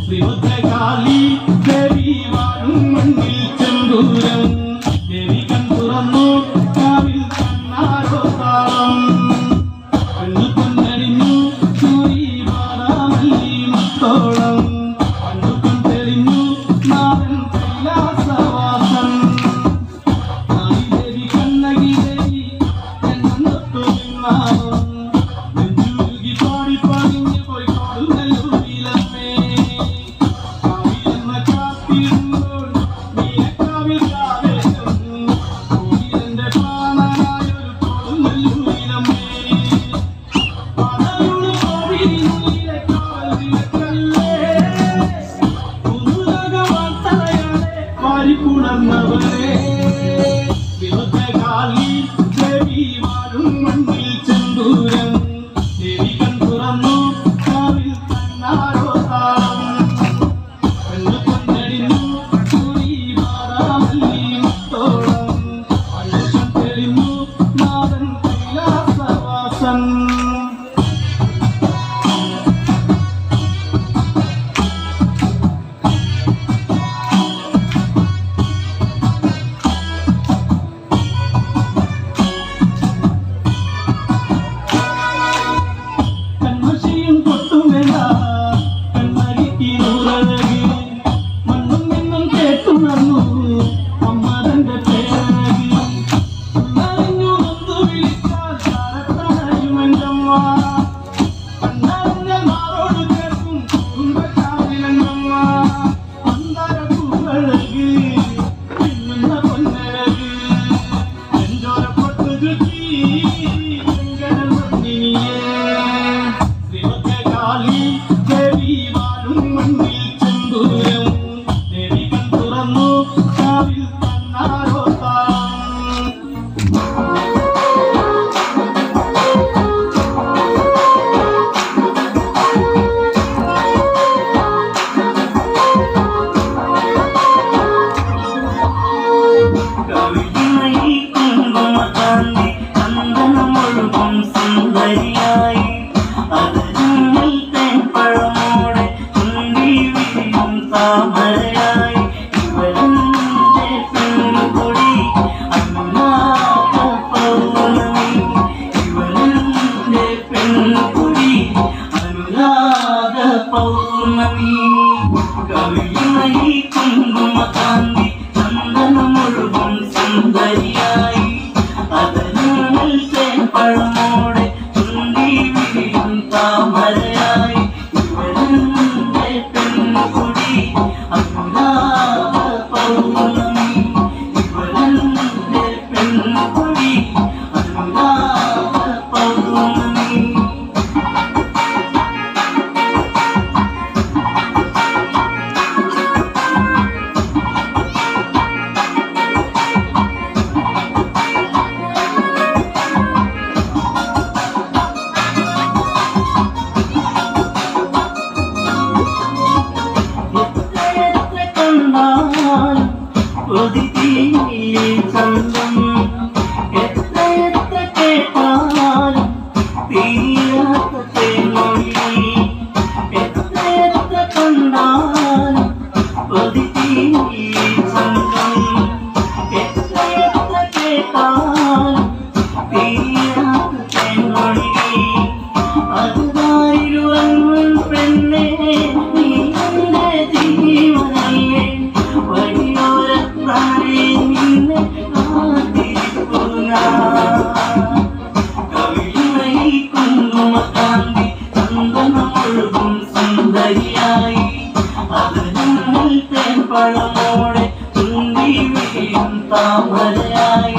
ശ്രീഭദ്രകാളി ദേവി വാഴും മണ്ണിൽ ചെന്തൂരം ദേവി കൺ തുറന്നു കാവിൽ കണ്ണാരോ താളം കണ്ണു പൊന്നണിഞ്ഞു സൂരി വാടാമല്ലി മുത്തോളം കണ്ണു കൺ തെളിഞ്ഞു നാടൻ കൈലാസവാസൻ ദേവി കണ്ണകി ദേവി എന്നൊത്തു നിന്നാവും നെഞ്ചുരുകി പാടി പണിഞ്ഞു പോയി കൊടുന്നല്ലൂരിലമ്മേ വിഭദ്രകാളി ദേവി വാഴും മണ്ണിൽ ചെന്തൂരം ദേവി കൺ തുറന്നു കാവിൽ കണ്ണാരോ താളം കണ്ണു പൊന്നണിഞ്ഞു സൂരി വാടാമല്ലി മുത്തോളം കണ്ണു കൺ തെളിഞ്ഞു നാടൻ കൈലാസവാസൻ സുന്ദരിയായി അതിനുള്ളിൽ തേൻ പഴമോടെ തുള്ളി വീഴും താമരയായി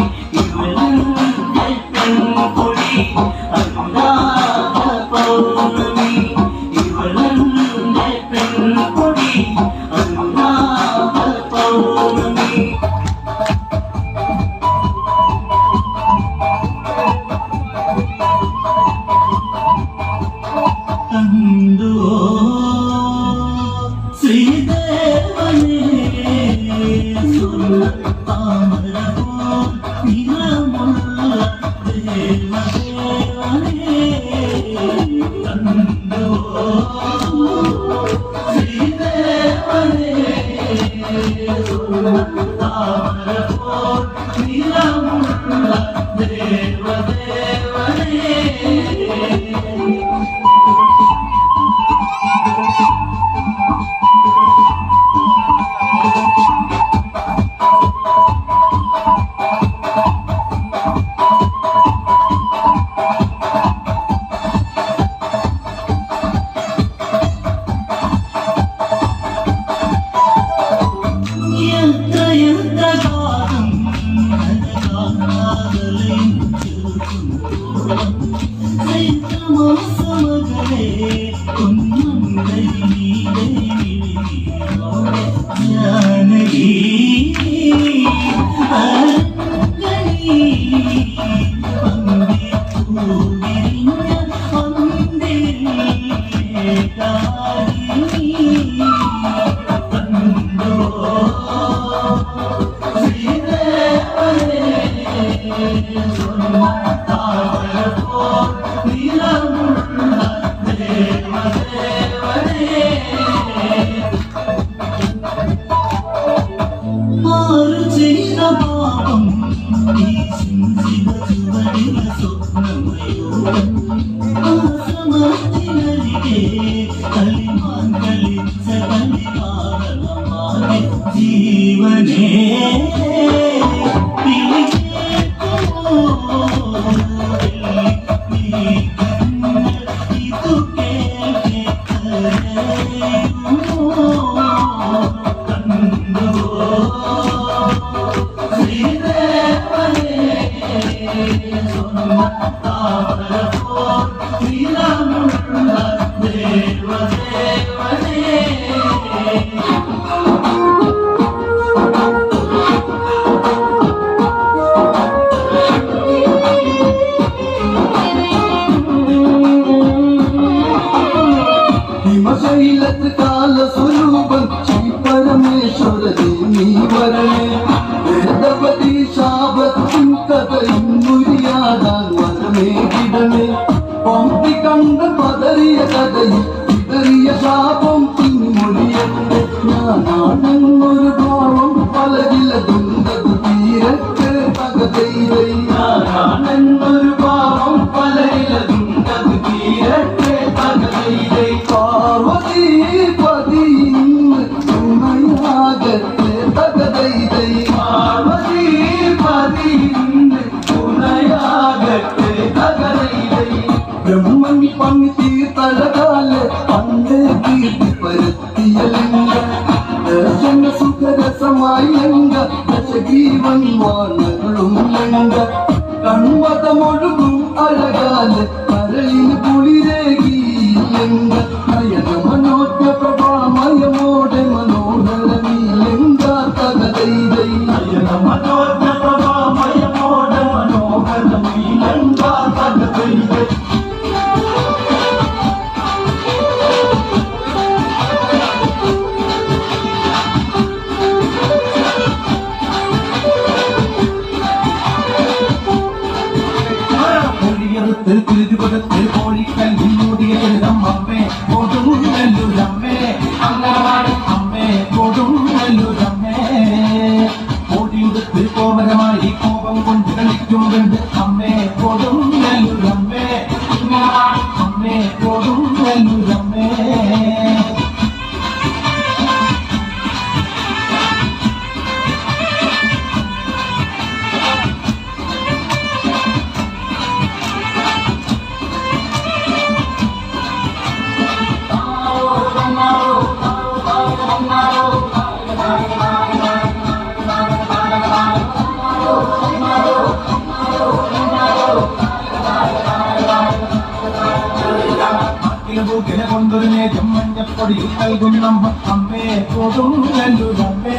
കൺവതമൊഴുകും അഴകാല് കരളിന് കുളിരേകിയില്ലെങ്ക നയന മനോജ്ഞ പ്രഭാമയമോടെ മനോഹരമീലെങ്ക തകതൈതൈ നയന മനോജ്ഞ പ്രഭാമയമോടെ മനോഹരമീലെങ്ക തകതൈതൈ തിരുപുരത്തിൽ കോഴിക്കല്ലിൽ മൂടിയ അമ്മേ കൊടുങ്ങല്ലൂരമ്മേ അങ്ങാടി അമ്മേ കൊടുങ്ങല്ലൂരമ്മേ കോടിയുടെ തിരുക്കോമരമായി കോപം കൊണ്ട് കളിക്കും കണ്ട് അമ്മേ കൊടുങ്ങല്ലൂരമ്മേ അമ്മേ കൊടുങ്ങല്ലൂരമ്മേ കൊണ്ടൊരു നേരം മഞ്ഞപ്പൊടിയിൽ നൽകുന്ന അമ്മേ കൊടുങ്ങല്ലൂരമ്മേ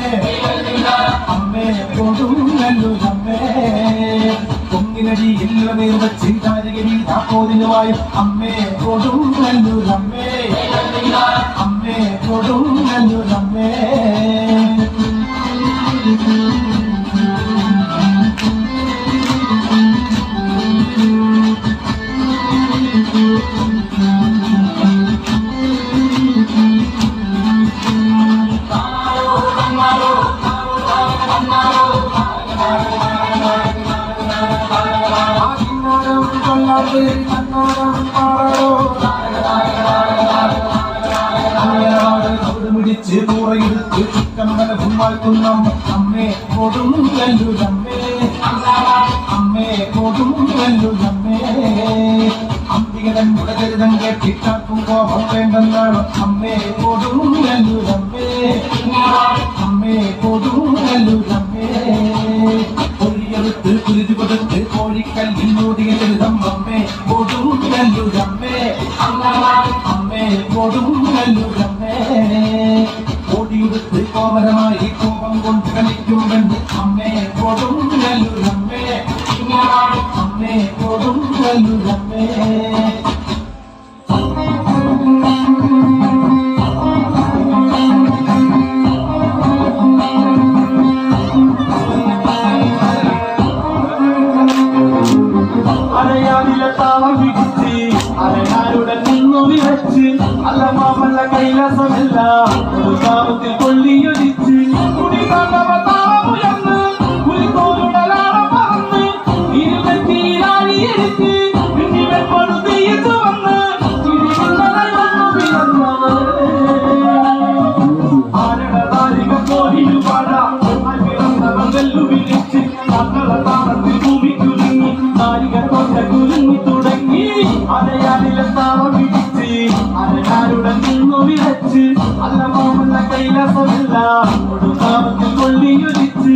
അമ്മേ കൊടുങ്ങല്ലൂരമ്മേ പൊങ്ങിനടിയിൽ നിർവച്ച് താരകരി താക്കോതിനുവായും അമ്മേ കൊടുങ്ങല്ലൂരമ്മേ അമ്മേ കൊടുങ്ങല്ലൂരമ്മേ വല്ലാതെ കണ്ണോരം പാടോ പിടിച്ച് കൂറയെടുത്ത് ചുക്കമ്മല കുമ്മാൽക്കുന്നം അമ്മേ കൊടുങ്കല്ലുരമ്മേ അമ്മേ കൊടുങ്കല്ലുരമ്മേ അമ്പികതൻ മുടകരുതം കേട്ടിട്ടാക്കും കോപം വേണ്ടെന്നാണ് അമ്മേ കൊടുങ്കല്ലുരമ്മേ അമ്മേ കൊടുങ്കല്ലുരമ്മേ പൊരിയെടുത്ത് കുരുതി കൊടുത്ത് കോഴിക്കല്ലിൽ മൂടിയെഴുതം അമ്മേ കൊടുങ്കല്ലുരമ്മേ അമ്മേ കൊടുങ്കല്ലുരമ്മേ ഓടിയെടുത്ത് കോമരമായി കോപം കൊണ്ട് കളിക്കുമെന്ന് അമ്മേ കൊടുങ്കല്ലുരമ്മേ അമ്മേ കൊടുങ്കല്ലുരമ്മേ അരയാലിലെ താളം പിടിച്ച് അരയാരുടൻ നിന്നു വിളച്ച് അല്ല മാമല്ല കൈലാസമല്ല ഒരു താപത്തിൽ കൊള്ളിയൊലിച്ച് കുടി താണ്ടവ താളമുയർന്ന് പുലിക്കോലുടലാടം പറന്ന് ഇരുപത്തിയിലാഴിയെടുത്ത് പിന്നിവൻ പടുതിയിട്ട് വന്ന് തിരിയുന്നതായി വന്നു പിറന്നവർ ആരുടെ താരിക കോരിനു പാടാം പിറന്നവൻ വെല്ലുവിളിച്ച് തങ്ങളെ താളത്തിൽ ഭൂമി കുലുങ്ങി താരിക കൊണ്ട കുലുങ്ങി തുടങ്ങി അരയാലിലെ താളം പിടിച്ച് അരയാരുടെ നിന്നു വിളച്ച് അല്ല മാമല്ല കൈലാസമല്ല ഒരു താപത്തിൽ കൊള്ളിയൊലിച്ച്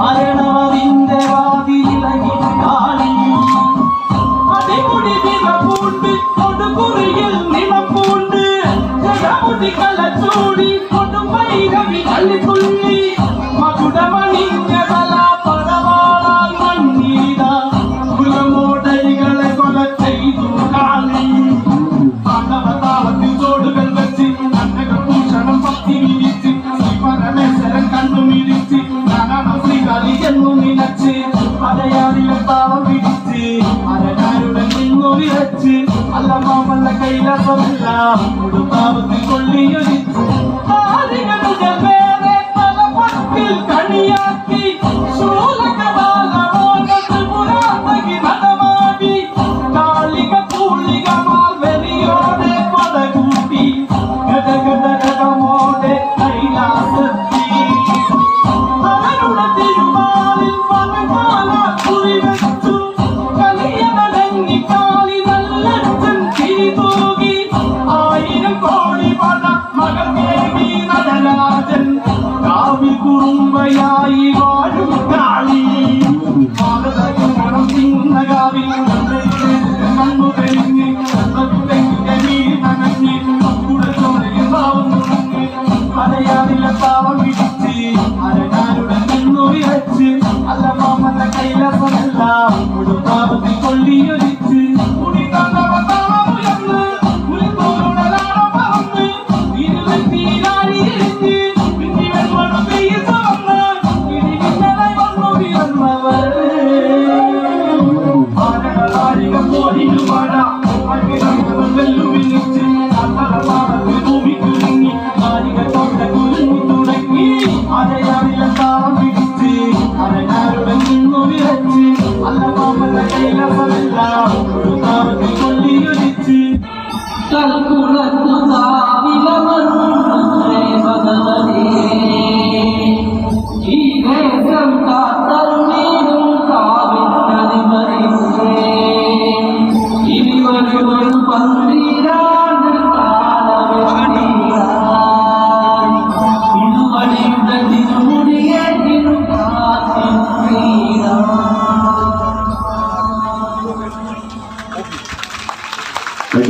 അരണവതിന്റെ വാതിലകി കാളി അടിമുടി നിറപ്പൂണ്ട് കൊടുകുറിയിൽ നിണപ്പൂണ്ട് ജഗമുടി കലച്ചൂടി കൊടുമ്പൈരവി കള്ളിത്തുള്ളി മകുടമണിഞ്ഞ തല പടവാളാൽ മണ്ണീത കുലമോടരികളെ കൊല ചെയ്തു കാളി പാണ്ഡവതാളത്തിൽ തോടുകൾ വെച്ച് കണ്ടകഭൂഷണം പത്തി വിരിച്ച് പരമേശ്വരൻ കണ്ണുമിരിച്ച് കളിയെന്നു നിലച്ച് അരയാറിലെ താളം പിടിച്ച് അരകാരുടെ നിന്നു വിളച്ച് അല്ല മാമല്ല കൈലാസമല്ല ഒരു താപത്തിൽ കൊള്ളിയൊലിച്ച് ആദികളുടെ പേരെ തലപ്പത്തിൽ കണിയാക്കി ശൂലകപാലമോകത്ത് പുരാതകി നടമാടി കാളിക കൂളികമാർ വെറിയോടെ പടകൂട്ടി ഗതഗതകമോടെ കൈലാസത്തി കുറുമ്പയായി വാഴും കാളി സിംഹകാവിൽ കണ്ണു തെളിഞ്ഞ് അരയാറിലെ താളം പിടിച്ച് അരകാരുടെ നിന്നു വിളച്ച് അല്ല മാമല്ല കൈലാസമല്ല ഒരു താപത്തിൽ കൊള്ളിയൊരു